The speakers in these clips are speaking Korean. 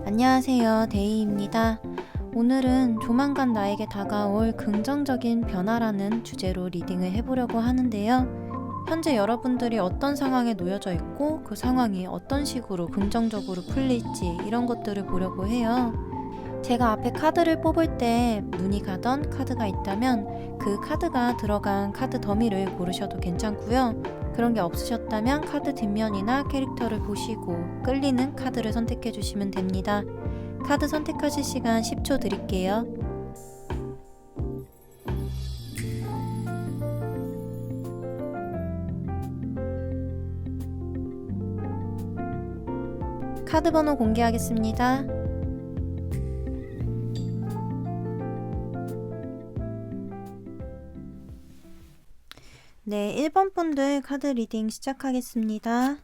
안녕하세요, 데이입니다. 오늘은 조만간 나에게 다가올 긍정적인 변화라는 주제로 리딩을 해보려고 하는데요. 현재 여러분들이 어떤 상황에 놓여져 있고 그 상황이 어떤 식으로 긍정적으로 풀릴지 이런 것들을 보려고 해요. 제가 앞에 카드를 뽑을 때 눈이 가던 카드가 있다면 그 카드가 들어간 카드 더미를 고르셔도 괜찮고요. 그런 게 없으셨다면 카드 뒷면이나 캐릭터를 보시고 끌리는 카드를 선택해 주시면 됩니다. 카드 선택하실 시간 10초 드릴게요. 카드 번호 공개하겠습니다. 네, 1번 분들 카드 리딩 시작하겠습니다.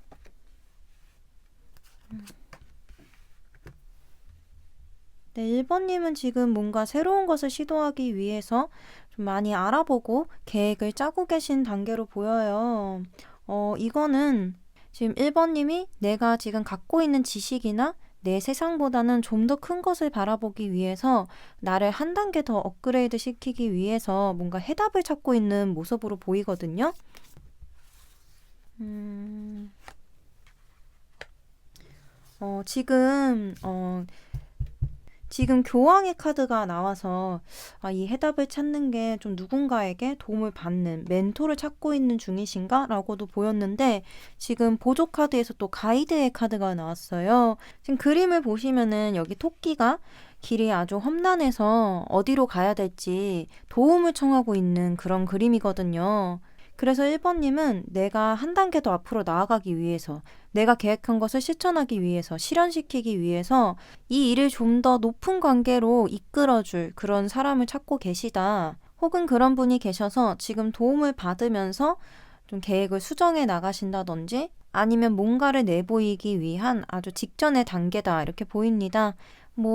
네, 1번님은 지금 뭔가 새로운 것을 시도하기 위해서 좀 많이 알아보고 계획을 짜고 계신 단계로 보여요. 이거는 지금 1번님이 내가 지금 갖고 있는 지식이나 내 세상보다는 좀 더 큰 것을 바라보기 위해서 나를 한 단계 더 업그레이드 시키기 위해서 뭔가 해답을 찾고 있는 모습으로 보이거든요. 지금 교황의 카드가 나와서 이 해답을 찾는 게 좀 누군가에게 도움을 받는 멘토를 찾고 있는 중이신가? 라고도 보였는데 지금 보조 카드에서 또 가이드의 카드가 나왔어요. 지금 그림을 보시면은 여기 토끼가 길이 아주 험난해서 어디로 가야 될지 도움을 청하고 있는 그런 그림이거든요. 그래서 1번님은 내가 한 단계 더 앞으로 나아가기 위해서 내가 계획한 것을 실천하기 위해서 실현시키기 위해서 이 일을 좀 더 높은 관계로 이끌어줄 그런 사람을 찾고 계시다. 혹은 그런 분이 계셔서 지금 도움을 받으면서 좀 계획을 수정해 나가신다든지 아니면 뭔가를 내보이기 위한 아주 직전의 단계다 이렇게 보입니다.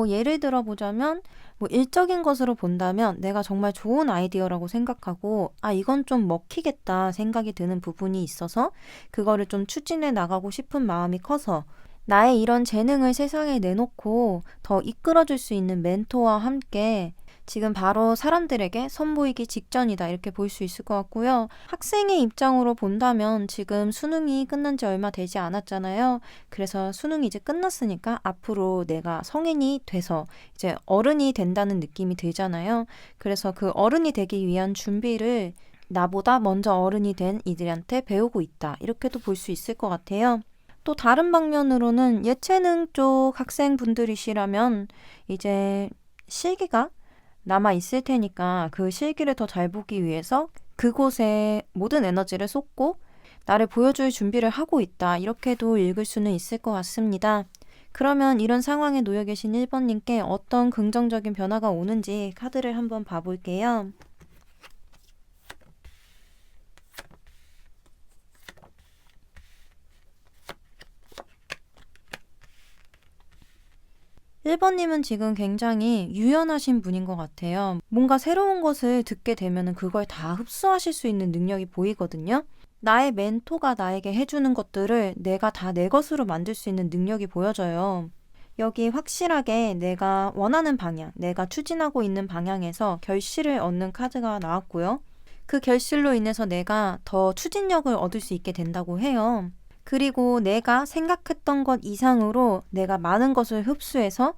예를 들어 보자면 일적인 것으로 본다면 내가 정말 좋은 아이디어라고 생각하고 이건 좀 먹히겠다 생각이 드는 부분이 있어서 그거를 좀 추진해 나가고 싶은 마음이 커서 나의 이런 재능을 세상에 내놓고 더 이끌어줄 수 있는 멘토와 함께 지금 바로 사람들에게 선보이기 직전이다 이렇게 볼 수 있을 것 같고요. 학생의 입장으로 본다면 지금 수능이 끝난 지 얼마 되지 않았잖아요. 그래서 수능이 이제 끝났으니까 앞으로 내가 성인이 돼서 이제 어른이 된다는 느낌이 들잖아요. 그래서 그 어른이 되기 위한 준비를 나보다 먼저 어른이 된 이들한테 배우고 있다. 이렇게도 볼 수 있을 것 같아요. 또 다른 방면으로는 예체능 쪽 학생분들이시라면 이제 실기가 남아 있을 테니까 그 실기를 더 잘 보기 위해서 그곳에 모든 에너지를 쏟고 나를 보여줄 준비를 하고 있다. 이렇게도 읽을 수는 있을 것 같습니다. 그러면 이런 상황에 놓여 계신 1번님께 어떤 긍정적인 변화가 오는지 카드를 한번 봐볼게요. 1번님은 지금 굉장히 유연하신 분인 것 같아요. 뭔가 새로운 것을 듣게 되면 그걸 다 흡수하실 수 있는 능력이 보이거든요. 나의 멘토가 나에게 해주는 것들을 내가 다 내 것으로 만들 수 있는 능력이 보여져요. 여기 확실하게 내가 원하는 방향, 내가 추진하고 있는 방향에서 결실을 얻는 카드가 나왔고요. 그 결실로 인해서 내가 더 추진력을 얻을 수 있게 된다고 해요. 그리고 내가 생각했던 것 이상으로 내가 많은 것을 흡수해서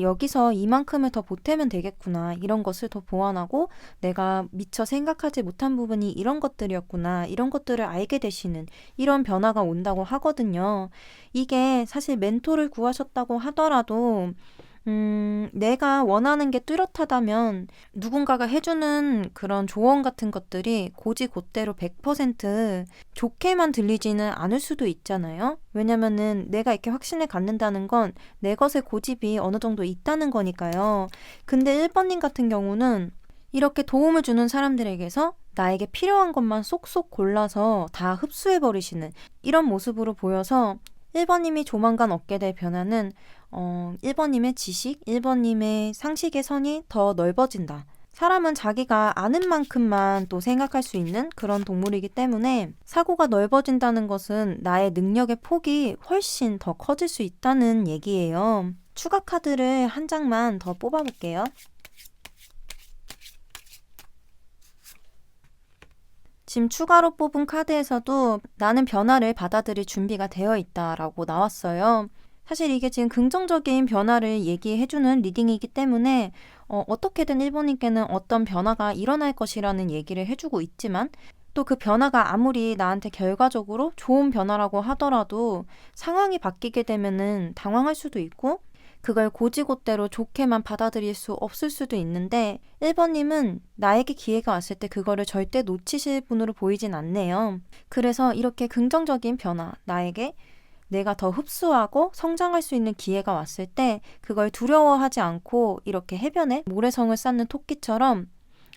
여기서 이만큼을 더 보태면 되겠구나. 이런 것을 더 보완하고 내가 미처 생각하지 못한 부분이 이런 것들이었구나. 이런 것들을 알게 되시는 이런 변화가 온다고 하거든요. 이게 사실 멘토를 구하셨다고 하더라도 내가 원하는 게 뚜렷하다면 누군가가 해주는 그런 조언 같은 것들이 곧이곧대로 100% 좋게만 들리지는 않을 수도 있잖아요. 왜냐면은 내가 이렇게 확신을 갖는다는 건 내 것의 고집이 어느 정도 있다는 거니까요. 근데 1번님 같은 경우는 이렇게 도움을 주는 사람들에게서 나에게 필요한 것만 쏙쏙 골라서 다 흡수해버리시는 이런 모습으로 보여서 1번님이 조만간 얻게 될 변화는 1번님의 지식, 1번님의 상식의 선이 더 넓어진다. 사람은 자기가 아는 만큼만 또 생각할 수 있는 그런 동물이기 때문에 사고가 넓어진다는 것은 나의 능력의 폭이 훨씬 더 커질 수 있다는 얘기예요. 추가 카드를 한 장만 더 뽑아볼게요. 지금 추가로 뽑은 카드에서도 나는 변화를 받아들일 준비가 되어 있다라고 나왔어요. 사실 이게 지금 긍정적인 변화를 얘기해주는 리딩이기 때문에 어떻게든 1번님께는 어떤 변화가 일어날 것이라는 얘기를 해주고 있지만 또 그 변화가 아무리 나한테 결과적으로 좋은 변화라고 하더라도 상황이 바뀌게 되면은 당황할 수도 있고 그걸 곧이곧대로 좋게만 받아들일 수 없을 수도 있는데 1번님은 나에게 기회가 왔을 때 그거를 절대 놓치실 분으로 보이진 않네요. 그래서 이렇게 긍정적인 변화, 나에게 내가 더 흡수하고 성장할 수 있는 기회가 왔을 때 그걸 두려워하지 않고 이렇게 해변에 모래성을 쌓는 토끼처럼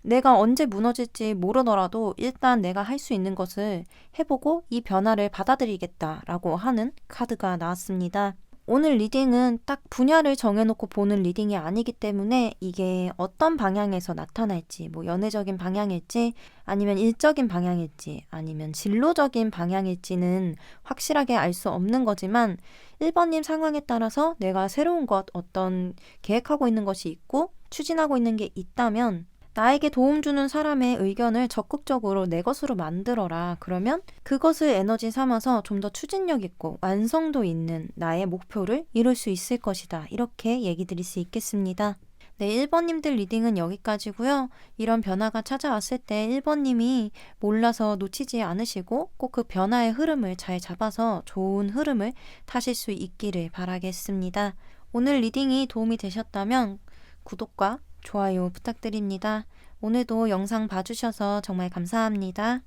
내가 언제 무너질지 모르더라도 일단 내가 할 수 있는 것을 해보고 이 변화를 받아들이겠다라고 하는 카드가 나왔습니다. 오늘 리딩은 딱 분야를 정해놓고 보는 리딩이 아니기 때문에 이게 어떤 방향에서 나타날지, 뭐 연애적인 방향일지, 아니면 일적인 방향일지, 아니면 진로적인 방향일지는 확실하게 알 수 없는 거지만 1번님 상황에 따라서 내가 새로운 것, 어떤 계획하고 있는 것이 있고 추진하고 있는 게 있다면 나에게 도움 주는 사람의 의견을 적극적으로 내 것으로 만들어라. 그러면 그것을 에너지 삼아서 좀 더 추진력 있고 완성도 있는 나의 목표를 이룰 수 있을 것이다. 이렇게 얘기 드릴 수 있겠습니다. 네, 1번님들 리딩은 여기까지고요. 이런 변화가 찾아왔을 때 1번님이 몰라서 놓치지 않으시고 꼭 그 변화의 흐름을 잘 잡아서 좋은 흐름을 타실 수 있기를 바라겠습니다. 오늘 리딩이 도움이 되셨다면 구독과 좋아요 부탁드립니다. 오늘도 영상 봐주셔서 정말 감사합니다.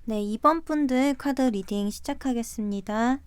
네, 2번 분들 카드 리딩 시작하겠습니다.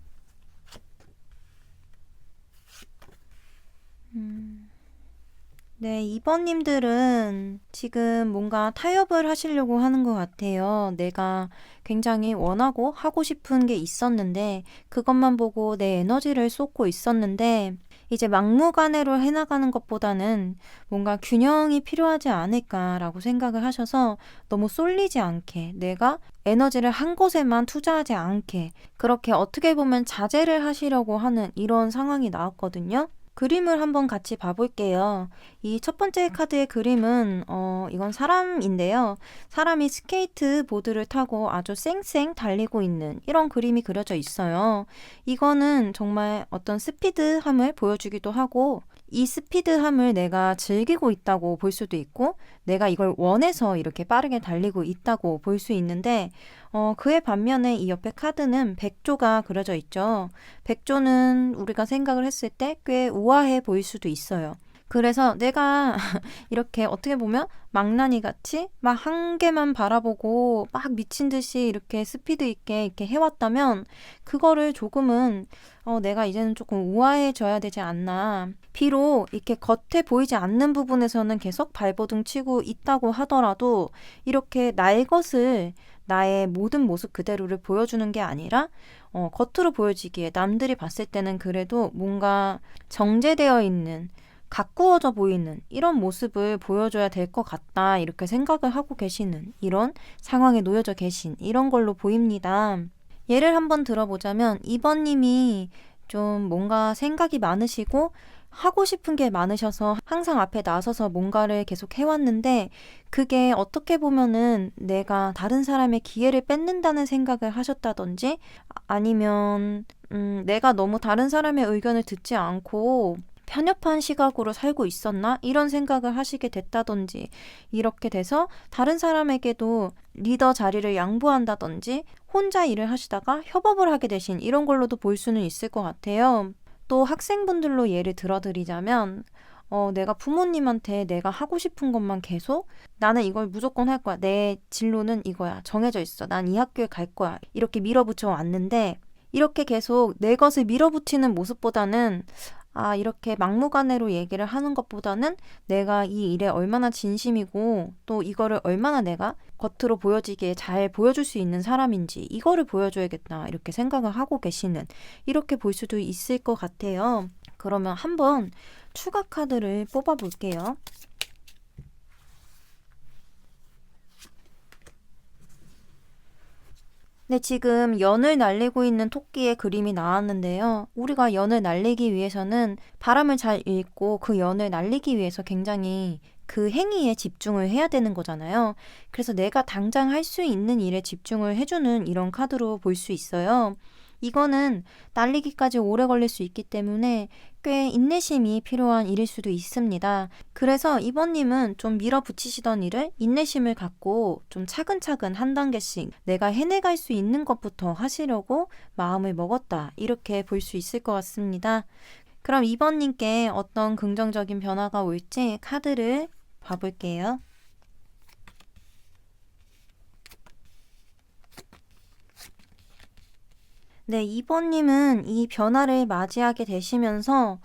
네, 2번님들은 지금 뭔가 타협을 하시려고 하는 것 같아요. 내가 굉장히 원하고 하고 싶은 게 있었는데 그것만 보고 내 에너지를 쏟고 있었는데 이제 막무가내로 해나가는 것보다는 뭔가 균형이 필요하지 않을까라고 생각을 하셔서 너무 쏠리지 않게 내가 에너지를 한 곳에만 투자하지 않게 그렇게 어떻게 보면 자제를 하시려고 하는 이런 상황이 나왔거든요. 그림을 한번 같이 봐볼게요. 이 첫 번째 카드의 그림은 이건 사람인데요. 사람이 스케이트 보드를 타고 아주 쌩쌩 달리고 있는 이런 그림이 그려져 있어요. 이거는 정말 어떤 스피드함을 보여주기도 하고 이 스피드함을 내가 즐기고 있다고 볼 수도 있고 내가 이걸 원해서 이렇게 빠르게 달리고 있다고 볼 수 있는데 그에 반면에 이 옆에 카드는 백조가 그려져 있죠. 백조는 우리가 생각을 했을 때 꽤 우아해 보일 수도 있어요. 그래서 내가 이렇게 어떻게 보면 망나니 같이 막 한 개만 바라보고 막 미친 듯이 이렇게 스피드 있게 이렇게 해왔다면 그거를 조금은 내가 이제는 조금 우아해져야 되지 않나. 비록 이렇게 겉에 보이지 않는 부분에서는 계속 발버둥 치고 있다고 하더라도 이렇게 날 것을 나의 모든 모습 그대로를 보여주는 게 아니라 겉으로 보여지기에 남들이 봤을 때는 그래도 뭔가 정제되어 있는 가꾸어져 보이는 이런 모습을 보여줘야 될 것 같다 이렇게 생각을 하고 계시는 이런 상황에 놓여져 계신 이런 걸로 보입니다. 예를 한번 들어보자면 2번님이 좀 뭔가 생각이 많으시고 하고 싶은 게 많으셔서 항상 앞에 나서서 뭔가를 계속 해왔는데 그게 어떻게 보면은 내가 다른 사람의 기회를 뺏는다는 생각을 하셨다든지 아니면 내가 너무 다른 사람의 의견을 듣지 않고 편협한 시각으로 살고 있었나? 이런 생각을 하시게 됐다든지 이렇게 돼서 다른 사람에게도 리더 자리를 양보한다든지 혼자 일을 하시다가 협업을 하게 되신 이런 걸로도 볼 수는 있을 것 같아요. 또 학생분들로 예를 들어드리자면 내가 부모님한테 내가 하고 싶은 것만 계속 나는 이걸 무조건 할 거야. 내 진로는 이거야. 정해져 있어. 난 이 학교에 갈 거야. 이렇게 밀어붙여 왔는데 이렇게 계속 내 것을 밀어붙이는 모습보다는 이렇게 막무가내로 얘기를 하는 것보다는 내가 이 일에 얼마나 진심이고 또 이거를 얼마나 내가 겉으로 보여지기에 잘 보여줄 수 있는 사람인지 이거를 보여줘야겠다 이렇게 생각을 하고 계시는 이렇게 볼 수도 있을 것 같아요. 그러면 한번 추가 카드를 뽑아 볼게요. 네, 지금 연을 날리고 있는 토끼의 그림이 나왔는데요. 우리가 연을 날리기 위해서는 바람을 잘 읽고 그 연을 날리기 위해서 굉장히 그 행위에 집중을 해야 되는 거잖아요. 그래서 내가 당장 할 수 있는 일에 집중을 해주는 이런 카드로 볼 수 있어요. 이거는 날리기까지 오래 걸릴 수 있기 때문에 꽤 인내심이 필요한 일일 수도 있습니다. 그래서 이번님은 좀 밀어붙이시던 일을 인내심을 갖고 좀 차근차근 한 단계씩 내가 해내갈 수 있는 것부터 하시려고 마음을 먹었다. 이렇게 볼 수 있을 것 같습니다. 그럼 이번님께 어떤 긍정적인 변화가 올지 카드를 봐볼게요. 네, 2번님은 이 변화를 맞이하게 되시면서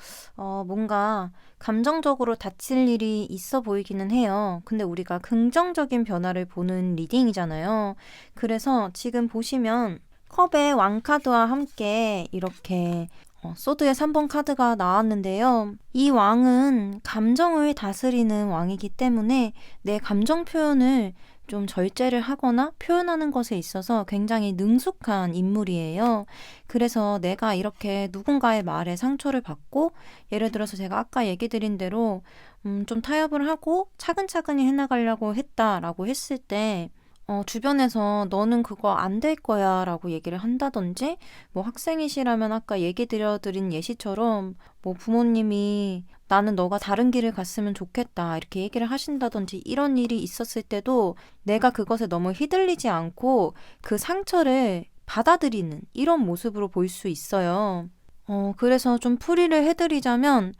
뭔가 감정적으로 다칠 일이 있어 보이기는 해요. 근데 우리가 긍정적인 변화를 보는 리딩이잖아요. 그래서 지금 보시면 컵의 왕카드와 함께 이렇게 소드의 3번 카드가 나왔는데요. 이 왕은 감정을 다스리는 왕이기 때문에 내 감정 표현을 좀 절제를 하거나 표현하는 것에 있어서 굉장히 능숙한 인물이에요. 그래서 내가 이렇게 누군가의 말에 상처를 받고 예를 들어서 제가 아까 얘기 드린 대로 좀 타협을 하고 차근차근히 해나가려고 했다라고 했을 때 주변에서 너는 그거 안 될 거야 라고 얘기를 한다든지 뭐 학생이시라면 아까 얘기 드린 예시처럼 뭐 부모님이 나는 너가 다른 길을 갔으면 좋겠다 이렇게 얘기를 하신다든지 이런 일이 있었을 때도 내가 그것에 너무 휘둘리지 않고 그 상처를 받아들이는 이런 모습으로 볼 수 있어요. 그래서 좀 풀이를 해드리자면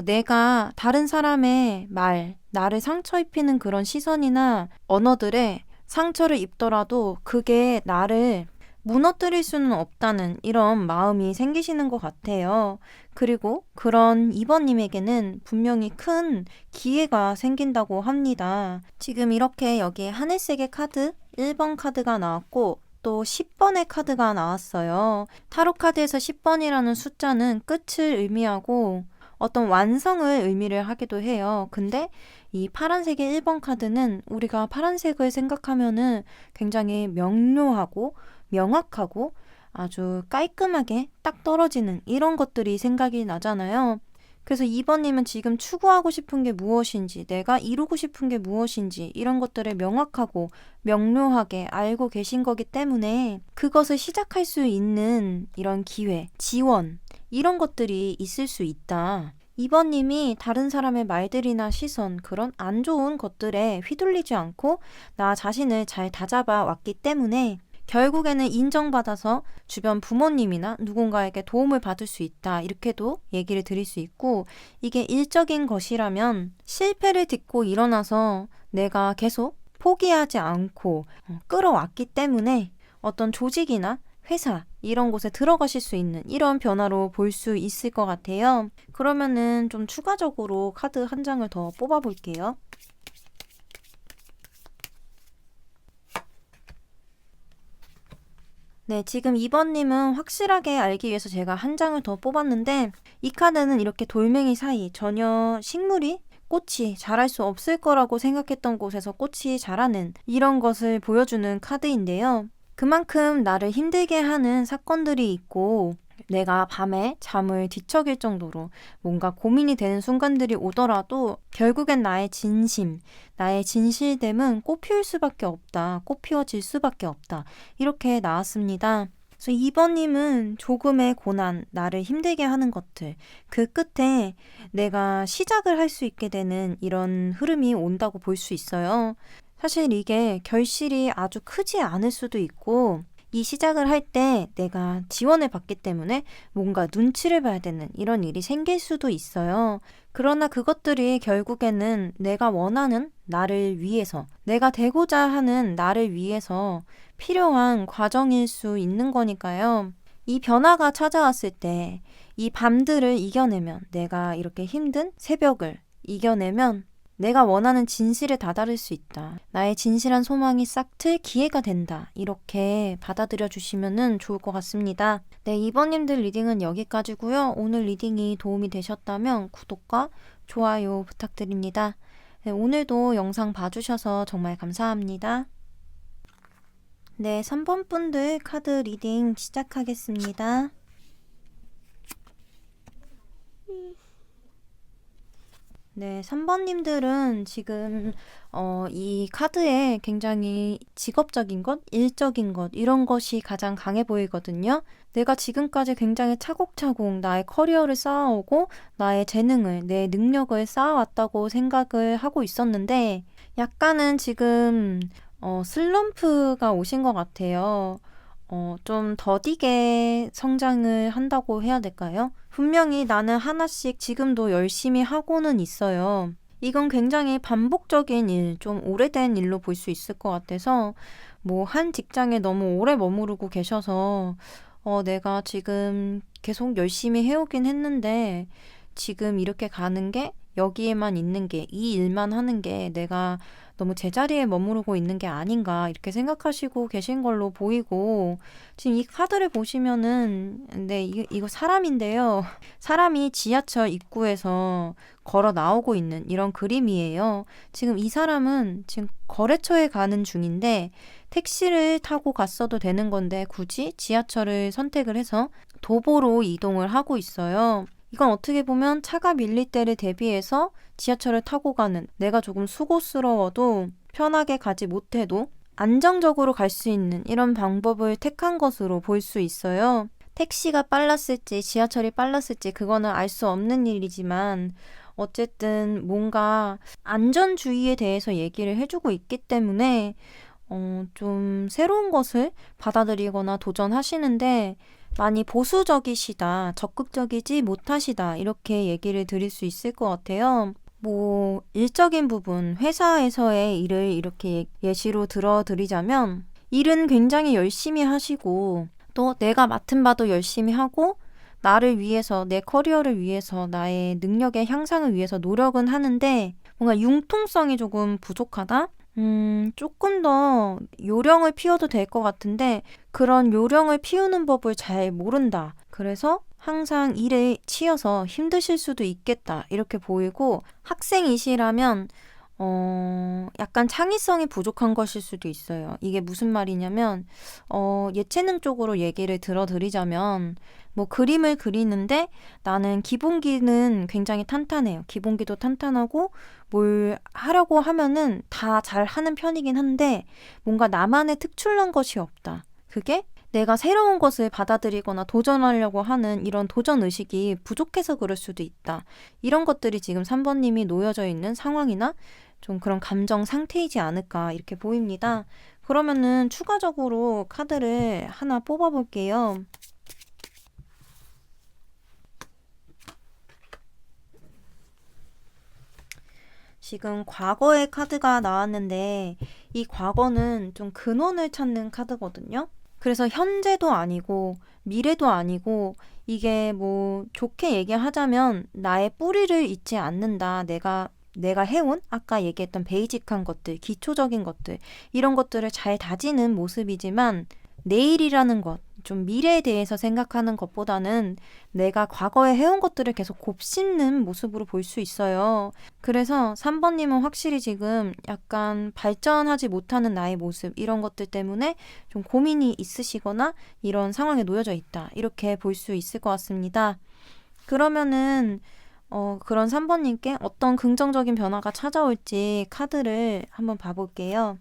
내가 다른 사람의 말, 나를 상처 입히는 그런 시선이나 언어들에 상처를 입더라도 그게 나를 무너뜨릴 수는 없다는 이런 마음이 생기시는 것 같아요. 그리고 그런 2번님에게는 분명히 큰 기회가 생긴다고 합니다. 지금 이렇게 여기에 하늘색의 카드, 1번 카드가 나왔고 또 10번의 카드가 나왔어요. 타로 카드에서 10번이라는 숫자는 끝을 의미하고 어떤 완성을 의미를 하기도 해요. 근데 이 파란색의 1번 카드는 우리가 파란색을 생각하면은 굉장히 명료하고 명확하고 아주 깔끔하게 딱 떨어지는 이런 것들이 생각이 나잖아요. 그래서 2번님은 지금 추구하고 싶은 게 무엇인지, 내가 이루고 싶은 게 무엇인지 이런 것들을 명확하고 명료하게 알고 계신 거기 때문에 그것을 시작할 수 있는 이런 기회, 지원 이런 것들이 있을 수 있다. 2번님이 다른 사람의 말들이나 시선, 그런 안 좋은 것들에 휘둘리지 않고 나 자신을 잘 다잡아 왔기 때문에 결국에는 인정받아서 주변 부모님이나 누군가에게 도움을 받을 수 있다. 이렇게도 얘기를 드릴 수 있고 이게 일적인 것이라면 실패를 딛고 일어나서 내가 계속 포기하지 않고 끌어왔기 때문에 어떤 조직이나 회사 이런 곳에 들어가실 수 있는 이런 변화로 볼 수 있을 것 같아요. 그러면은 좀 추가적으로 카드 한 장을 더 뽑아 볼게요. 네, 지금 2번님은 확실하게 알기 위해서 제가 한 장을 더 뽑았는데 이 카드는 이렇게 돌멩이 사이 전혀 식물이 꽃이 자랄 수 없을 거라고 생각했던 곳에서 꽃이 자라는 이런 것을 보여주는 카드인데요. 그만큼 나를 힘들게 하는 사건들이 있고 내가 밤에 잠을 뒤척일 정도로 뭔가 고민이 되는 순간들이 오더라도 결국엔 나의 진심, 나의 진실됨은 꽃피울 수밖에 없다. 꽃피워질 수밖에 없다. 이렇게 나왔습니다. 그래서 2번님은 조금의 고난, 나를 힘들게 하는 것들, 그 끝에 내가 시작을 할 수 있게 되는 이런 흐름이 온다고 볼 수 있어요. 사실 이게 결실이 아주 크지 않을 수도 있고 이 시작을 할 때 내가 지원을 받기 때문에 뭔가 눈치를 봐야 되는 이런 일이 생길 수도 있어요. 그러나 그것들이 결국에는 내가 원하는 나를 위해서, 내가 되고자 하는 나를 위해서 필요한 과정일 수 있는 거니까요. 이 변화가 찾아왔을 때 이 밤들을 이겨내면 내가 이렇게 힘든 새벽을 이겨내면 내가 원하는 진실에 다다를 수 있다. 나의 진실한 소망이 싹 틀 기회가 된다. 이렇게 받아들여 주시면 좋을 것 같습니다. 네, 2번님들 리딩은 여기까지고요. 오늘 리딩이 도움이 되셨다면 구독과 좋아요 부탁드립니다. 네, 오늘도 영상 봐주셔서 정말 감사합니다. 네, 3번 분들 카드 리딩 시작하겠습니다. 네, 3번님들은 지금 이 카드에 굉장히 직업적인 것, 일적인 것 이런 것이 가장 강해 보이거든요. 내가 지금까지 굉장히 차곡차곡 나의 커리어를 쌓아오고 나의 재능을, 내 능력을 쌓아왔다고 생각을 하고 있었는데 약간은 지금 슬럼프가 오신 것 같아요. 좀 더디게 성장을 한다고 해야 될까요? 분명히 나는 하나씩 지금도 열심히 하고는 있어요. 이건 굉장히 반복적인 일, 좀 오래된 일로 볼 수 있을 것 같아서, 뭐, 한 직장에 너무 오래 머무르고 계셔서, 내가 지금 계속 열심히 해오긴 했는데, 지금 이렇게 가는 게, 여기에만 있는 게, 이 일만 하는 게 내가 너무 제자리에 머무르고 있는 게 아닌가 이렇게 생각하시고 계신 걸로 보이고 지금 이 카드를 보시면은 네, 이거 사람인데요. 사람이 지하철 입구에서 걸어 나오고 있는 이런 그림이에요. 지금 이 사람은 지금 거래처에 가는 중인데 택시를 타고 갔어도 되는 건데 굳이 지하철을 선택을 해서 도보로 이동을 하고 있어요. 이건 어떻게 보면 차가 밀릴 때를 대비해서 지하철을 타고 가는 내가 조금 수고스러워도 편하게 가지 못해도 안정적으로 갈 수 있는 이런 방법을 택한 것으로 볼 수 있어요. 택시가 빨랐을지 지하철이 빨랐을지 그거는 알 수 없는 일이지만 어쨌든 뭔가 안전주의에 대해서 얘기를 해주고 있기 때문에 좀 새로운 것을 받아들이거나 도전하시는데 많이 보수적이시다, 적극적이지 못하시다, 이렇게 얘기를 드릴 수 있을 것 같아요. 뭐, 일적인 부분, 회사에서의 일을 이렇게 예시로 들어드리자면, 일은 굉장히 열심히 하시고, 또 내가 맡은 바도 열심히 하고, 나를 위해서, 내 커리어를 위해서, 나의 능력의 향상을 위해서 노력은 하는데, 뭔가 융통성이 조금 부족하다? 조금 더 요령을 피워도 될 것 같은데 그런 요령을 피우는 법을 잘 모른다. 그래서 항상 일에 치여서 힘드실 수도 있겠다. 이렇게 보이고 학생이시라면 약간 창의성이 부족한 것일 수도 있어요. 이게 무슨 말이냐면 예체능 쪽으로 얘기를 들어드리자면 뭐 그림을 그리는데 나는 기본기는 굉장히 탄탄해요. 기본기도 탄탄하고 뭘 하려고 하면은 다 잘하는 편이긴 한데 뭔가 나만의 특출난 것이 없다. 그게 내가 새로운 것을 받아들이거나 도전하려고 하는 이런 도전 의식이 부족해서 그럴 수도 있다. 이런 것들이 지금 3번님이 놓여져 있는 상황이나 좀 그런 감정 상태이지 않을까 이렇게 보입니다. 그러면은 추가적으로 카드를 하나 뽑아볼게요. 지금 과거의 카드가 나왔는데 이 과거는 좀 근원을 찾는 카드거든요. 그래서 현재도 아니고 미래도 아니고 이게 뭐 좋게 얘기하자면 나의 뿌리를 잊지 않는다. 내가 해온 아까 얘기했던 베이직한 것들, 기초적인 것들 이런 것들을 잘 다지는 모습이지만 내일이라는 것, 좀 미래에 대해서 생각하는 것보다는 내가 과거에 해온 것들을 계속 곱씹는 모습으로 볼 수 있어요. 그래서 3번님은 확실히 지금 약간 발전하지 못하는 나의 모습 이런 것들 때문에 좀 고민이 있으시거나 이런 상황에 놓여져 있다. 이렇게 볼 수 있을 것 같습니다. 그러면은 그런 3번님께 어떤 긍정적인 변화가 찾아올지 카드를 한번 봐볼게요.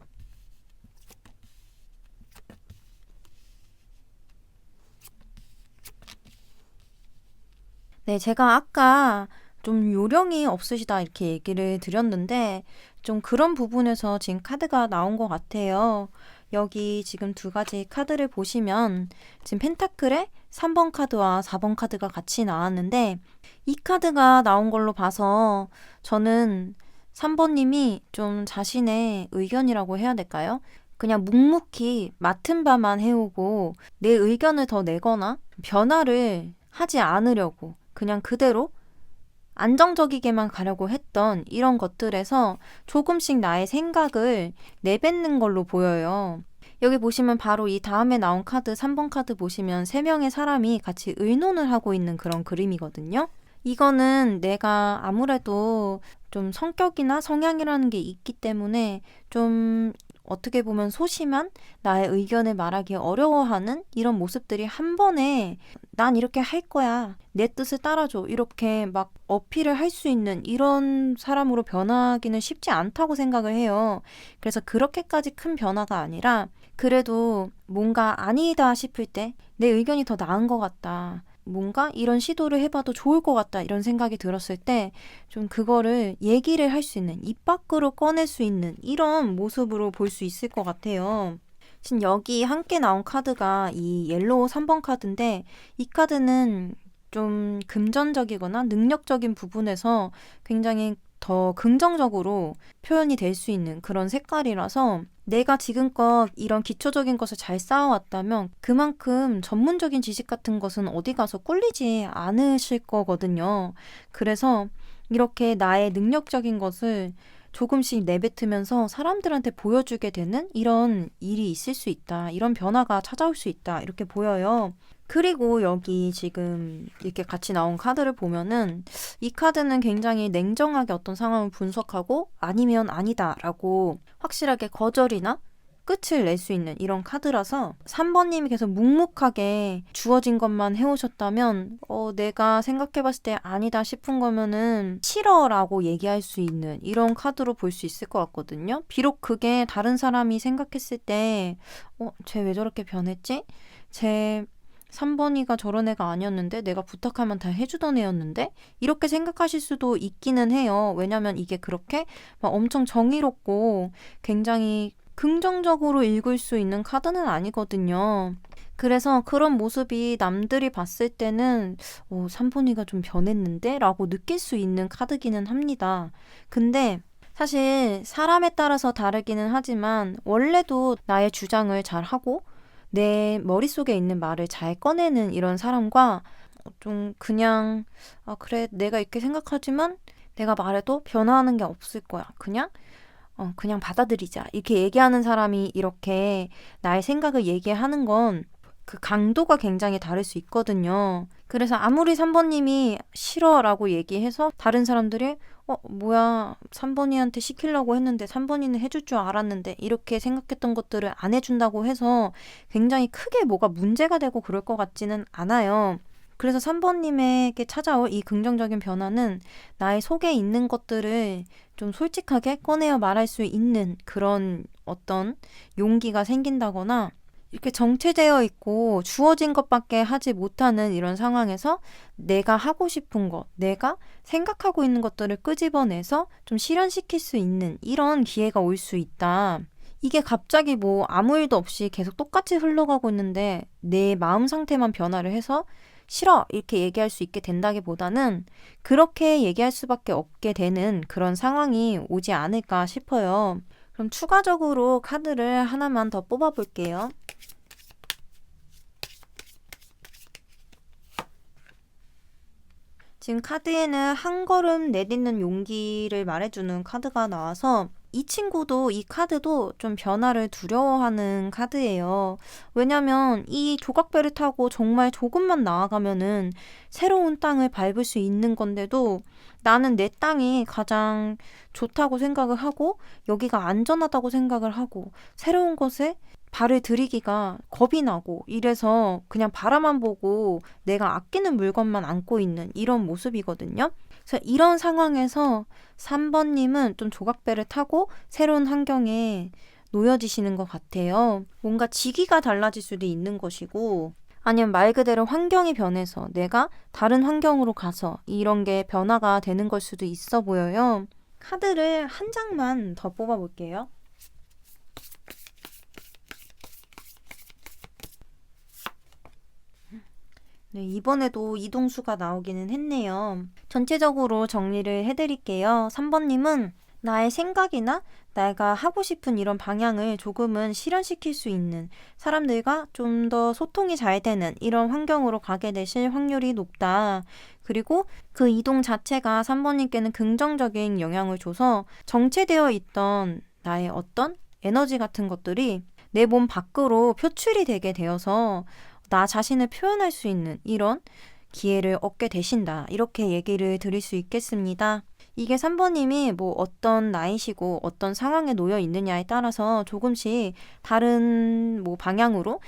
네, 제가 아까 좀 요령이 없으시다 이렇게 얘기를 드렸는데 좀 그런 부분에서 지금 카드가 나온 것 같아요. 여기 지금 두 가지 카드를 보시면 지금 펜타클의 3번 카드와 4번 카드가 같이 나왔는데 이 카드가 나온 걸로 봐서 저는 3번님이 좀 자신의 의견이라고 해야 될까요? 그냥 묵묵히 맡은 바만 해오고 내 의견을 더 내거나 변화를 하지 않으려고 그냥 그대로 안정적이게만 가려고 했던 이런 것들에서 조금씩 나의 생각을 내뱉는 걸로 보여요. 여기 보시면 바로 이 다음에 나온 카드 3번 카드 보시면 3명의 사람이 같이 의논을 하고 있는 그런 그림이거든요. 이거는 내가 아무래도 좀 성격이나 성향이라는 게 있기 때문에 좀 어떻게 보면 소심한 나의 의견을 말하기 어려워하는 이런 모습들이 한 번에 난 이렇게 할 거야. 내 뜻을 따라줘. 이렇게 막 어필을 할 수 있는 이런 사람으로 변하기는 쉽지 않다고 생각을 해요. 그래서 그렇게까지 큰 변화가 아니라 그래도 뭔가 아니다 싶을 때 내 의견이 더 나은 것 같다. 뭔가 이런 시도를 해봐도 좋을 것 같다 이런 생각이 들었을 때 좀 그거를 얘기를 할 수 있는 입 밖으로 꺼낼 수 있는 이런 모습으로 볼 수 있을 것 같아요. 지금 여기 함께 나온 카드가 이 옐로우 3번 카드인데 이 카드는 좀 금전적이거나 능력적인 부분에서 굉장히 더 긍정적으로 표현이 될 수 있는 그런 색깔이라서 내가 지금껏 이런 기초적인 것을 잘 쌓아왔다면 그만큼 전문적인 지식 같은 것은 어디 가서 꿀리지 않으실 거거든요. 그래서 이렇게 나의 능력적인 것을 조금씩 내뱉으면서 사람들한테 보여주게 되는 이런 일이 있을 수 있다. 이런 변화가 찾아올 수 있다. 이렇게 보여요. 그리고 여기 지금 이렇게 같이 나온 카드를 보면은 이 카드는 굉장히 냉정하게 어떤 상황을 분석하고 아니면 아니다라고 확실하게 거절이나 끝을 낼 수 있는 이런 카드라서 3번님이 계속 묵묵하게 주어진 것만 해오셨다면 내가 생각해봤을 때 아니다 싶은 거면은 싫어라고 얘기할 수 있는 이런 카드로 볼 수 있을 것 같거든요. 비록 그게 다른 사람이 생각했을 때 쟤 왜 저렇게 변했지? 쟤 3번이가 저런 애가 아니었는데 내가 부탁하면 다 해주던 애였는데 이렇게 생각하실 수도 있기는 해요. 왜냐면 이게 그렇게 막 엄청 정의롭고 굉장히 긍정적으로 읽을 수 있는 카드는 아니거든요. 그래서 그런 모습이 남들이 봤을 때는 3번이가 좀 변했는데? 라고 느낄 수 있는 카드기는 합니다. 근데 사실 사람에 따라서 다르기는 하지만 원래도 나의 주장을 잘 하고 내 머릿속에 있는 말을 잘 꺼내는 이런 사람과 좀 그냥 그래 내가 이렇게 생각하지만 내가 말해도 변화하는 게 없을 거야. 그냥 받아들이자. 이렇게 얘기하는 사람이 이렇게 나의 생각을 얘기하는 건 그 강도가 굉장히 다를 수 있거든요. 그래서 아무리 3번님이 싫어라고 얘기해서 다른 사람들이 뭐야 3번이한테 시키려고 했는데 3번이는 해줄 줄 알았는데 이렇게 생각했던 것들을 안 해준다고 해서 굉장히 크게 뭐가 문제가 되고 그럴 것 같지는 않아요. 그래서 3번님에게 찾아올 이 긍정적인 변화는 나의 속에 있는 것들을 좀 솔직하게 꺼내어 말할 수 있는 그런 어떤 용기가 생긴다거나 이렇게 정체되어 있고 주어진 것밖에 하지 못하는 이런 상황에서 내가 하고 싶은 것, 내가 생각하고 있는 것들을 끄집어내서 좀 실현시킬 수 있는 이런 기회가 올 수 있다. 이게 갑자기 뭐 아무 일도 없이 계속 똑같이 흘러가고 있는데 내 마음 상태만 변화를 해서 싫어 이렇게 얘기할 수 있게 된다기보다는 그렇게 얘기할 수밖에 없게 되는 그런 상황이 오지 않을까 싶어요. 그럼 추가적으로 카드를 하나만 더 뽑아볼게요. 지금 카드에는 한 걸음 내딛는 용기를 말해주는 카드가 나와서 이 친구도 이 카드도 좀 변화를 두려워하는 카드예요. 왜냐면 이 조각배를 타고 정말 조금만 나아가면은 새로운 땅을 밟을 수 있는 건데도 나는 내 땅이 가장 좋다고 생각을 하고 여기가 안전하다고 생각을 하고 새로운 것에 발을 들이기가 겁이 나고 이래서 그냥 바라만 보고 내가 아끼는 물건만 안고 있는 이런 모습이거든요. 그래서 이런 상황에서 3번님은 좀 조각배를 타고 새로운 환경에 놓여지시는 것 같아요. 뭔가 지기가 달라질 수도 있는 것이고 아니면 말 그대로 환경이 변해서 내가 다른 환경으로 가서 이런 게 변화가 되는 걸 수도 있어 보여요. 카드를 한 장만 더 뽑아볼게요. 네, 이번에도 이동수가 나오기는 했네요. 전체적으로 정리를 해드릴게요. 3번님은 나의 생각이나 내가 하고 싶은 이런 방향을 조금은 실현시킬 수 있는 사람들과 좀 더 소통이 잘 되는 이런 환경으로 가게 되실 확률이 높다. 그리고 그 이동 자체가 3번님께는 긍정적인 영향을 줘서 정체되어 있던 나의 어떤 에너지 같은 것들이 내 몸 밖으로 표출이 되게 되어서 나 자신을 표현할 수 있는 이런 기회를 얻게 되신다. 이렇게 얘기를 드릴 수 있겠습니다. 이게 3번님이 뭐 어떤 나이시고 어떤 상황에 놓여 있느냐에 따라서 조금씩 다른 뭐 방향으로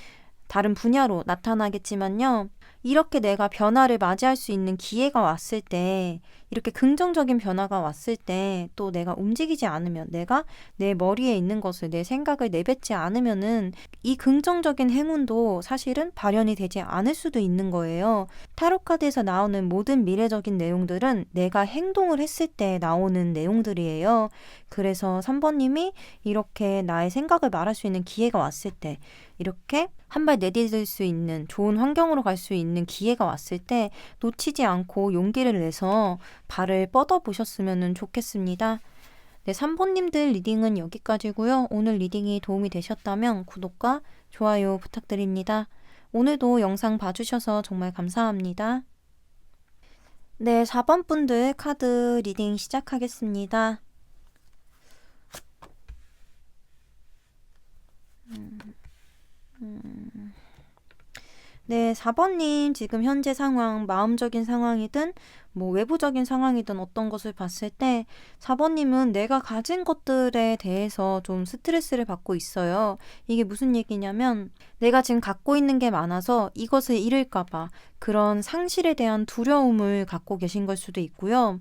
다른 분야로 나타나겠지만요. 이렇게 내가 변화를 맞이할 수 있는 기회가 왔을 때, 이렇게 긍정적인 변화가 왔을 때 또 내가 움직이지 않으면, 내가 내 머리에 있는 것을, 내 생각을 내뱉지 않으면은 이 긍정적인 행운도 사실은 발현이 되지 않을 수도 있는 거예요. 타로카드에서 나오는 모든 미래적인 내용들은 내가 행동을 했을 때 나오는 내용들이에요. 그래서 3번님이 이렇게 나의 생각을 말할 수 있는 기회가 왔을 때, 이렇게 한 발 내디딜 수 있는 좋은 환경으로 갈 수 있는 기회가 왔을 때 놓치지 않고 용기를 내서 발을 뻗어보셨으면 좋겠습니다. 네, 3번님들 리딩은 여기까지고요. 오늘 리딩이 도움이 되셨다면 구독과 좋아요 부탁드립니다. 오늘도 영상 봐주셔서 정말 감사합니다. 네, 4번 분들 카드 리딩 시작하겠습니다. 네, 4번님 지금 현재 상황, 마음적인 상황이든 뭐 외부적인 상황이든 어떤 것을 봤을 때 4번님은 내가 가진 것들에 대해서 좀 스트레스를 받고 있어요. 이게 무슨 얘기냐면 내가 지금 갖고 있는 게 많아서 이것을 잃을까 봐 그런 상실에 대한 두려움을 갖고 계신 걸 수도 있고요.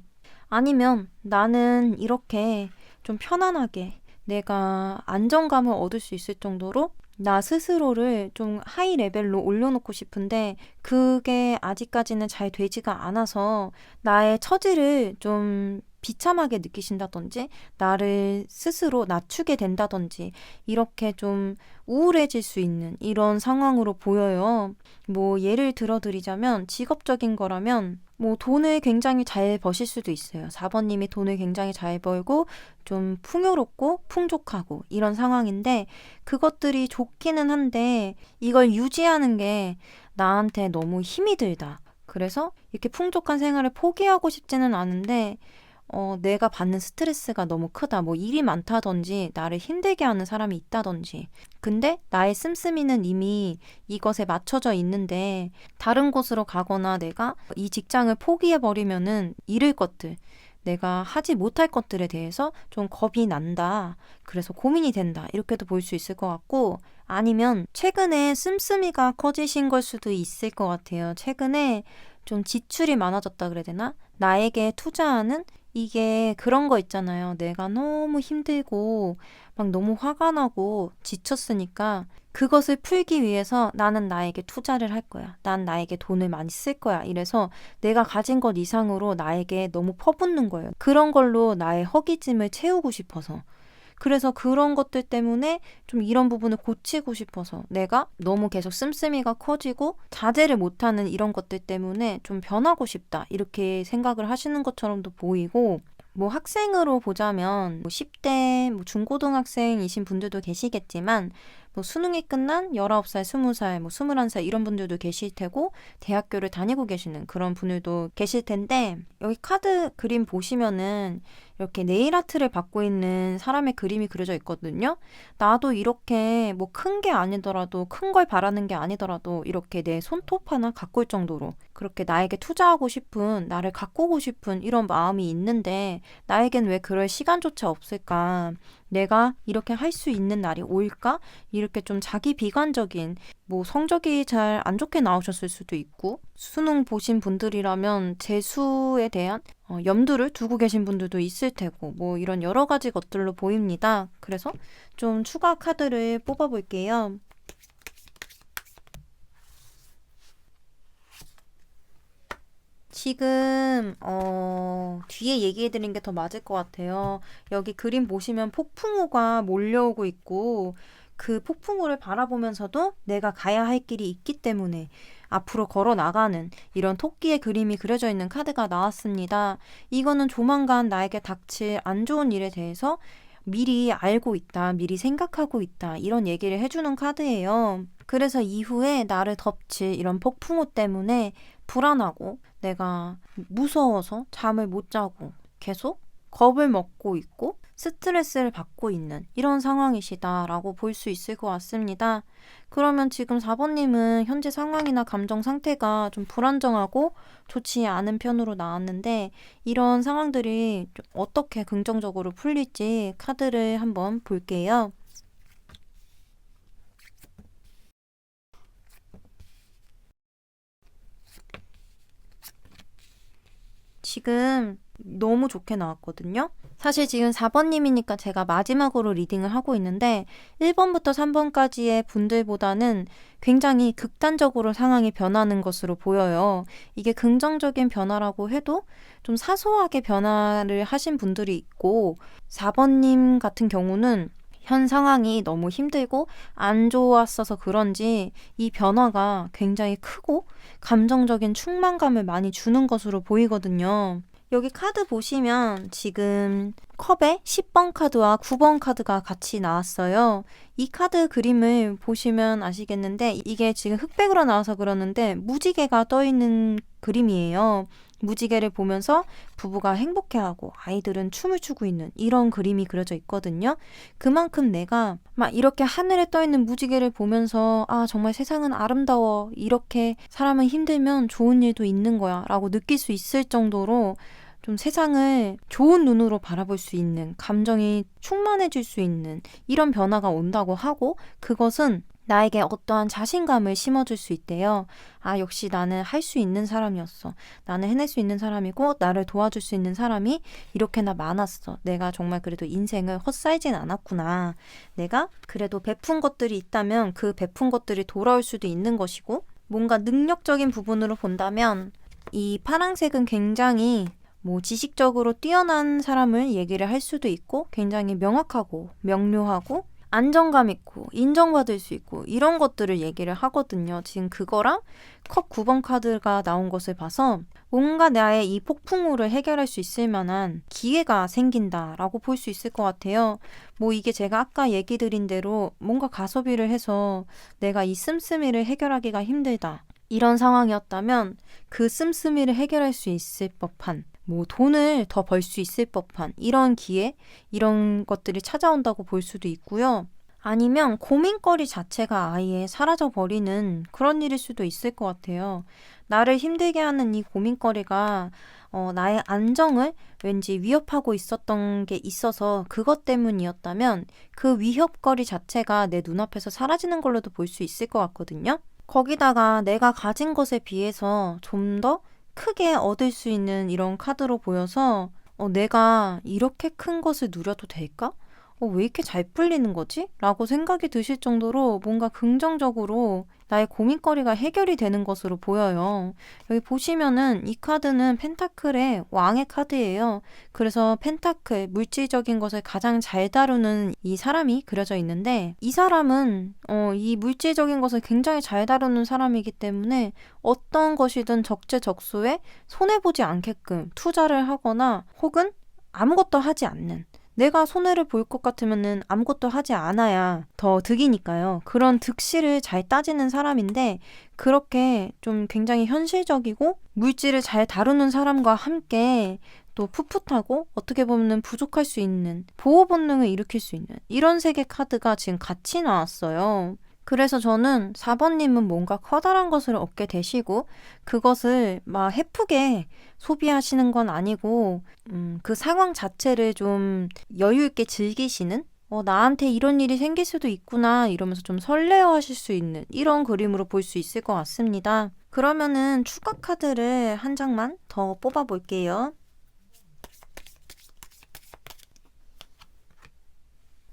아니면 나는 이렇게 좀 편안하게 내가 안정감을 얻을 수 있을 정도로 나 스스로를 좀 하이 레벨로 올려놓고 싶은데 그게 아직까지는 잘 되지가 않아서 나의 처지를 좀 비참하게 느끼신다든지 나를 스스로 낮추게 된다든지 이렇게 좀 우울해질 수 있는 이런 상황으로 보여요. 뭐 예를 들어드리자면 직업적인 거라면 뭐 돈을 굉장히 잘 버실 수도 있어요. 4번님이 돈을 굉장히 잘 벌고 좀 풍요롭고 풍족하고 이런 상황인데 그것들이 좋기는 한데 이걸 유지하는 게 나한테 너무 힘이 들다. 그래서 이렇게 풍족한 생활을 포기하고 싶지는 않은데 내가 받는 스트레스가 너무 크다. 뭐 일이 많다든지 나를 힘들게 하는 사람이 있다든지. 근데 나의 씀씀이는 이미 이것에 맞춰져 있는데 다른 곳으로 가거나 내가 이 직장을 포기해버리면은 잃을 것들, 내가 하지 못할 것들에 대해서 좀 겁이 난다. 그래서 고민이 된다. 이렇게도 볼 수 있을 것 같고 아니면 최근에 씀씀이가 커지신 걸 수도 있을 것 같아요. 최근에 좀 지출이 많아졌다 그래야 되나? 나에게 투자하는 이게 그런 거 있잖아요. 내가 너무 힘들고 막 너무 화가 나고 지쳤으니까 그것을 풀기 위해서 나는 나에게 투자를 할 거야. 난 나에게 돈을 많이 쓸 거야. 이래서 내가 가진 것 이상으로 나에게 너무 퍼붓는 거예요. 그런 걸로 나의 허기짐을 채우고 싶어서. 그래서 그런 것들 때문에 좀 이런 부분을 고치고 싶어서 내가 너무 계속 씀씀이가 커지고 자제를 못하는 이런 것들 때문에 좀 변하고 싶다. 이렇게 생각을 하시는 것처럼도 보이고 뭐 학생으로 보자면 뭐 10대 뭐 중고등학생이신 분들도 계시겠지만 뭐 수능이 끝난 19살, 20살, 뭐 21살 이런 분들도 계실 테고 대학교를 다니고 계시는 그런 분들도 계실 텐데 여기 카드 그림 보시면은 이렇게 네일 아트를 받고 있는 사람의 그림이 그려져 있거든요. 나도 이렇게 뭐 큰 게 아니더라도 큰 걸 바라는 게 아니더라도 이렇게 내 손톱 하나 가꿀 정도로 그렇게 나에게 투자하고 싶은 나를 가꾸고 싶은 이런 마음이 있는데 나에겐 왜 그럴 시간조차 없을까? 내가 이렇게 할 수 있는 날이 올까? 이렇게 좀 자기 비관적인 뭐 성적이 잘 안 좋게 나오셨을 수도 있고 수능 보신 분들이라면 재수에 대한 염두를 두고 계신 분들도 있을 테고 뭐 이런 여러 가지 것들로 보입니다. 그래서 좀 추가 카드를 뽑아볼게요. 지금 뒤에 얘기해드린 게 더 맞을 것 같아요. 여기 그림 보시면 폭풍우가 몰려오고 있고 그 폭풍우를 바라보면서도 내가 가야 할 길이 있기 때문에 앞으로 걸어 나가는 이런 토끼의 그림이 그려져 있는 카드가 나왔습니다. 이거는 조만간 나에게 닥칠 안 좋은 일에 대해서 미리 알고 있다, 미리 생각하고 있다 이런 얘기를 해주는 카드예요. 그래서 이후에 나를 덮칠 이런 폭풍우 때문에 불안하고 내가 무서워서 잠을 못 자고 계속 겁을 먹고 있고 스트레스를 받고 있는 이런 상황이시다라고 볼 수 있을 것 같습니다. 그러면 지금 4번님은 현재 상황이나 감정 상태가 좀 불안정하고 좋지 않은 편으로 나왔는데 이런 상황들이 좀 어떻게 긍정적으로 풀릴지 카드를 한번 볼게요. 지금 너무 좋게 나왔거든요. 사실 지금 4번님이니까 제가 마지막으로 리딩을 하고 있는데 1번부터 3번까지의 분들보다는 굉장히 극단적으로 상황이 변하는 것으로 보여요. 이게 긍정적인 변화라고 해도 좀 사소하게 변화를 하신 분들이 있고 4번님 같은 경우는 현 상황이 너무 힘들고 안 좋았어서 그런지 이 변화가 굉장히 크고 감정적인 충만감을 많이 주는 것으로 보이거든요. 여기 카드 보시면 지금 컵에 10번 카드와 9번 카드가 같이 나왔어요. 이 카드 그림을 보시면 아시겠는데 이게 지금 흑백으로 나와서 그러는데 무지개가 떠 있는 그림이에요. 무지개를 보면서 부부가 행복해하고 아이들은 춤을 추고 있는 이런 그림이 그려져 있거든요. 그만큼 내가 막 이렇게 하늘에 떠 있는 무지개를 보면서 아 정말 세상은 아름다워, 이렇게 사람은 힘들면 좋은 일도 있는 거야 라고 느낄 수 있을 정도로 좀 세상을 좋은 눈으로 바라볼 수 있는, 감정이 충만해질 수 있는 이런 변화가 온다고 하고, 그것은 나에게 어떠한 자신감을 심어줄 수 있대요. 아, 역시 나는 할 수 있는 사람이었어. 나는 해낼 수 있는 사람이고 나를 도와줄 수 있는 사람이 이렇게나 많았어. 내가 정말 그래도 인생을 헛살진 않았구나. 내가 그래도 베푼 것들이 있다면 그 베푼 것들이 돌아올 수도 있는 것이고, 뭔가 능력적인 부분으로 본다면 이 파란색은 굉장히 지식적으로 뛰어난 사람을 얘기를 할 수도 있고, 굉장히 명확하고 명료하고 안정감 있고 인정받을 수 있고 이런 것들을 얘기를 하거든요. 지금 그거랑 컵 9번 카드가 나온 것을 봐서 뭔가 나의 이 폭풍우를 해결할 수 있을 만한 기회가 생긴다라고 볼 수 있을 것 같아요. 이게 제가 아까 얘기 드린 대로 뭔가 가소비를 해서 내가 이 씀씀이를 해결하기가 힘들다, 이런 상황이었다면 그 씀씀이를 해결할 수 있을 법한, 돈을 더 벌 수 있을 법한 이런 기회, 이런 것들이 찾아온다고 볼 수도 있고요. 아니면 고민거리 자체가 아예 사라져버리는 그런 일일 수도 있을 것 같아요. 나를 힘들게 하는 이 고민거리가 나의 안정을 왠지 위협하고 있었던 게 있어서 그것 때문이었다면 그 위협거리 자체가 내 눈앞에서 사라지는 걸로도 볼 수 있을 것 같거든요. 거기다가 내가 가진 것에 비해서 좀 더 크게 얻을 수 있는 이런 카드로 보여서 내가 이렇게 큰 것을 누려도 될까? 왜 이렇게 잘 풀리는 거지? 라고 생각이 드실 정도로 뭔가 긍정적으로 나의 고민거리가 해결이 되는 것으로 보여요. 여기 보시면은 이 카드는 펜타클의 왕의 카드예요. 그래서 펜타클, 물질적인 것을 가장 잘 다루는 이 사람이 그려져 있는데, 이 사람은 이 물질적인 것을 굉장히 잘 다루는 사람이기 때문에 어떤 것이든 적재적소에 손해보지 않게끔 투자를 하거나 혹은 아무것도 하지 않는, 내가 손해를 볼 것 같으면은 아무것도 하지 않아야 더 득이니까요. 그런 득실을 잘 따지는 사람인데, 그렇게 좀 굉장히 현실적이고 물질을 잘 다루는 사람과 함께 또 풋풋하고 어떻게 보면 부족할 수 있는, 보호 본능을 일으킬 수 있는 이런 색의 카드가 지금 같이 나왔어요. 그래서 저는 4번님은 뭔가 커다란 것을 얻게 되시고 그것을 막 헤프게 소비하시는 건 아니고 그 상황 자체를 좀 여유 있게 즐기시는, 나한테 이런 일이 생길 수도 있구나 이러면서 좀 설레어하실 수 있는 이런 그림으로 볼 수 있을 것 같습니다. 그러면은 추가 카드를 한 장만 더 뽑아 볼게요.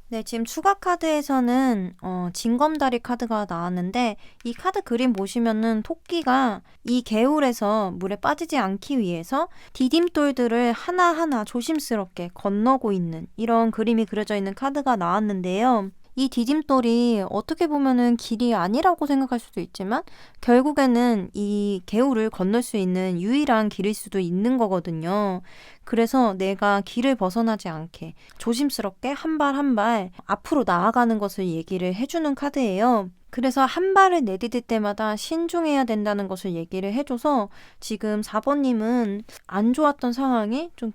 네, 지금 추가 카드에서는 징검다리 카드가 나왔는데, 이 카드 그림 보시면은 토끼가 이 개울에서 물에 빠지지 않기 위해서 디딤돌들을 하나하나 조심스럽게 건너고 있는 이런 그림이 그려져 있는 카드가 나왔는데요. 이 디딤돌이 어떻게 보면은 길이 아니라고 생각할 수도 있지만 결국에는 이 개울을 건널 수 있는 유일한 길일 수도 있는 거거든요. 그래서 내가 길을 벗어나지 않게 조심스럽게 한 발 한 발 앞으로 나아가는 것을 얘기를 해주는 카드예요. 그래서 한 발을 내디딜 때마다 신중해야 된다는 것을 얘기를 해줘서 지금 4번님은 안 좋았던 상황이 좀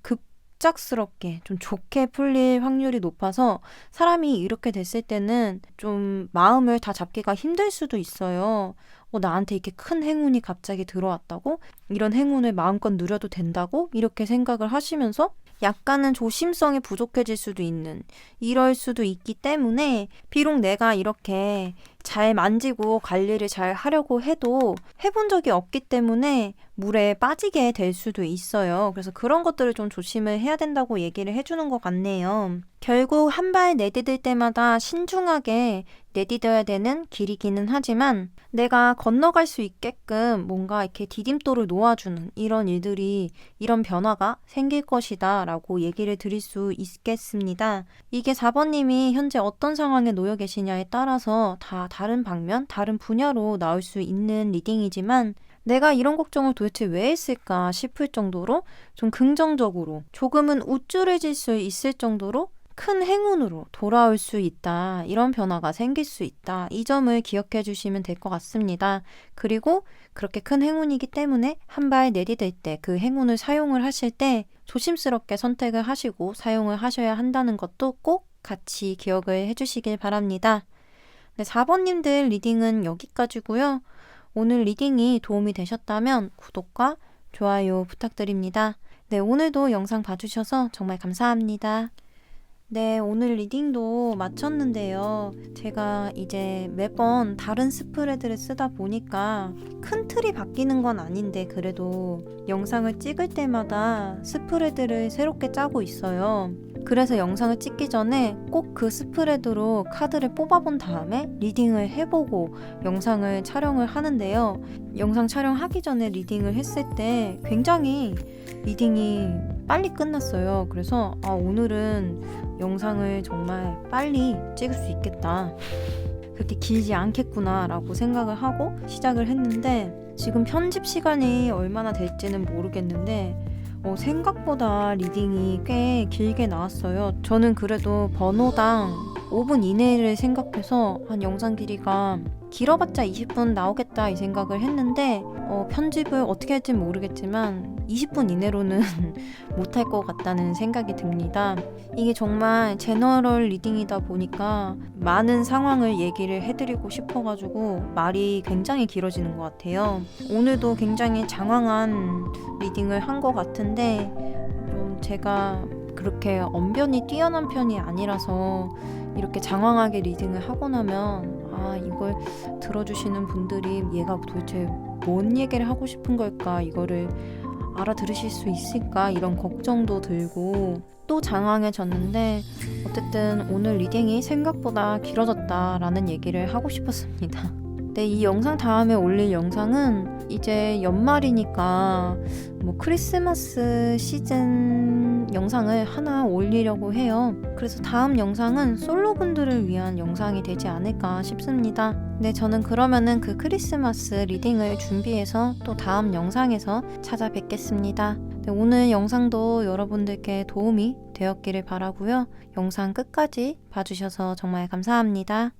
갑작스럽게 좀 좋게 풀릴 확률이 높아서 사람이 이렇게 됐을 때는 좀 마음을 다 잡기가 힘들 수도 있어요. 나한테 이렇게 큰 행운이 갑자기 들어왔다고? 이런 행운을 마음껏 누려도 된다고? 이렇게 생각을 하시면서 약간은 조심성이 부족해질 수도 있는, 이럴 수도 있기 때문에 비록 내가 이렇게 잘 만지고 관리를 잘 하려고 해도 해본 적이 없기 때문에 물에 빠지게 될 수도 있어요. 그래서 그런 것들을 좀 조심을 해야 된다고 얘기를 해주는 것 같네요. 결국 한 발 내디딜 때마다 신중하게 내디뎌야 되는 길이기는 하지만 내가 건너갈 수 있게끔 뭔가 이렇게 디딤돌을 놓아주는 이런 일들이, 이런 변화가 생길 것이다 라고 얘기를 드릴 수 있겠습니다. 이게 4번님이 현재 어떤 상황에 놓여 계시냐에 따라서 다 다른 방면, 다른 분야로 나올 수 있는 리딩이지만 내가 이런 걱정을 도대체 왜 했을까 싶을 정도로 좀 긍정적으로, 조금은 우쭐해질 수 있을 정도로 큰 행운으로 돌아올 수 있다. 이런 변화가 생길 수 있다. 이 점을 기억해 주시면 될 것 같습니다. 그리고 그렇게 큰 행운이기 때문에 한 발 내디딜 때 그 행운을 사용을 하실 때 조심스럽게 선택을 하시고 사용을 하셔야 한다는 것도 꼭 같이 기억을 해주시길 바랍니다. 네, 4번님들 리딩은 여기까지고요. 오늘 리딩이 도움이 되셨다면 구독과 좋아요 부탁드립니다. 네, 오늘도 영상 봐주셔서 정말 감사합니다. 네, 오늘 리딩도 마쳤는데요. 제가 이제 매번 다른 스프레드를 쓰다 보니까 큰 틀이 바뀌는 건 아닌데 그래도 영상을 찍을 때마다 스프레드를 새롭게 짜고 있어요. 그래서 영상을 찍기 전에 꼭 그 스프레드로 카드를 뽑아본 다음에 리딩을 해보고 영상을 촬영을 하는데요. 영상 촬영하기 전에 리딩을 했을 때 굉장히 리딩이 빨리 끝났어요. 그래서 오늘은 영상을 정말 빨리 찍을 수 있겠다, 그렇게 길지 않겠구나 라고 생각을 하고 시작을 했는데 지금 편집 시간이 얼마나 될지는 모르겠는데 생각보다 리딩이 꽤 길게 나왔어요. 저는 그래도 번호당 5분 이내를 생각해서 한 영상 길이가 길어봤자 20분 나오겠다 이 생각을 했는데 편집을 어떻게 할지 모르겠지만 20분 이내로는 못할 것 같다는 생각이 듭니다. 이게 정말 제너럴 리딩이다 보니까 많은 상황을 얘기를 해드리고 싶어가지고 말이 굉장히 길어지는 것 같아요. 오늘도 굉장히 장황한 리딩을 한 것 같은데 좀 제가 그렇게 언변이 뛰어난 편이 아니라서 이렇게 장황하게 리딩을 하고 나면 이걸 들어주시는 분들이 얘가 도대체 뭔 얘기를 하고 싶은 걸까, 이거를 알아들으실 수 있을까, 이런 걱정도 들고 또 장황해졌는데 어쨌든 오늘 리딩이 생각보다 길어졌다라는 얘기를 하고 싶었습니다. 네, 이 영상 다음에 올릴 영상은 이제 연말이니까 크리스마스 시즌 영상을 하나 올리려고 해요. 그래서 다음 영상은 솔로분들을 위한 영상이 되지 않을까 싶습니다. 네, 저는 그러면은 그 크리스마스 리딩을 준비해서 또 다음 영상에서 찾아뵙겠습니다. 네, 오늘 영상도 여러분들께 도움이 되었기를 바라고요. 영상 끝까지 봐주셔서 정말 감사합니다.